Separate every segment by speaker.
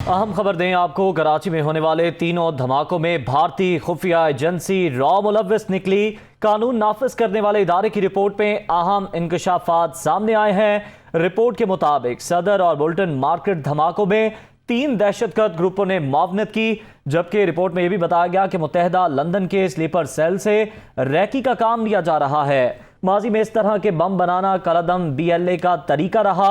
Speaker 1: अहम खबर दें आपको, कराची में होने वाले तीनों धमाकों में भारतीय खुफिया एजेंसी रॉ मुलव्विस निकली। कानून नाफिज करने वाले इदारे की रिपोर्ट में अहम इंकशाफात सामने आए हैं। रिपोर्ट के मुताबिक सदर और बुल्टन मार्केट धमाकों में 3 दहशतगर्द ग्रुपों ने मुआवनत की, जबकि रिपोर्ट में यह भी बताया गया कि मुत्तहिदा लंदन के स्लीपर सेल से रैकी का काम लिया जा रहा है। माजी में इस तरह के बम बनाना कलअदम BLA का तरीका रहा।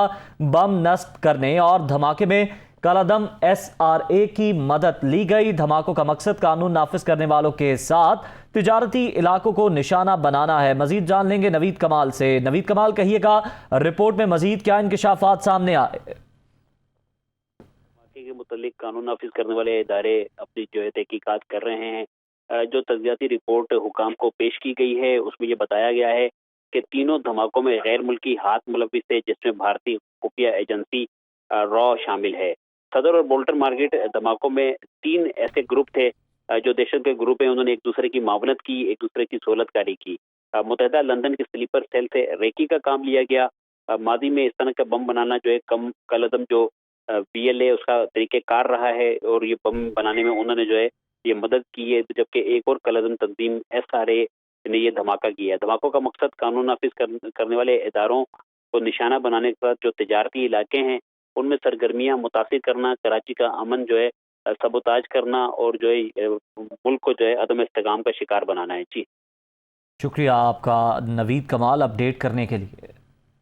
Speaker 1: बम नस्ब करने और धमाके में कलअदम SRA की मदद ली गई। धमाकों का मकसद कानून नाफिज करने वालों के साथ तिजारती इलाकों को निशाना बनाना है। मजीद जान लेंगे नवीद कमाल से। नवीद कमाल, कहिएगा रिपोर्ट में मजीद क्या इंकशाफात सामने आए?
Speaker 2: के मुतालिक कानून नाफिज करने वाले इदारे अपनी जो है तहकीकात कर रहे हैं। जो तज्जियाती रिपोर्ट हुकाम को पेश की गई है उसमें ये बताया गया है कि तीनों धमाकों में गैर मुल्की हाथ मुलविस है, जिसमें भारतीय खुफिया एजेंसी रॉ शामिल है। सदर और बोल्टन मार्केट धमाकों में 3 ऐसे ग्रुप थे जो दहशत के ग्रुप हैं। उन्होंने एक दूसरे की मावनत की, एक दूसरे की सहूलतकारी की। मुत्तहिदा लंदन के स्लीपर सेल से रेकी का काम लिया गया। मादी में इस तरह का बम बनाना जो है कलअदम जो BLA उसका तरीक़ेकार रहा है और ये बम बनाने में उन्होंने जो है ये मदद की है, जबकि एक और कलअदम तंजीम SRA ने ये धमाका किया है। धमाकों का मकसद कानून नाफिज करने वाले इदारों को निशाना बनाने के साथ जो तिजारती इलाके हैं उनमें सरगर्मियां मुतासिर करना, कराची का अमन जो है सबोताज करना और जो है मुल्क को जो है अदम इस्तेकाम का शिकार बनाना है। जी
Speaker 1: शुक्रिया आपका नवीद कमाल, अपडेट करने के लिए।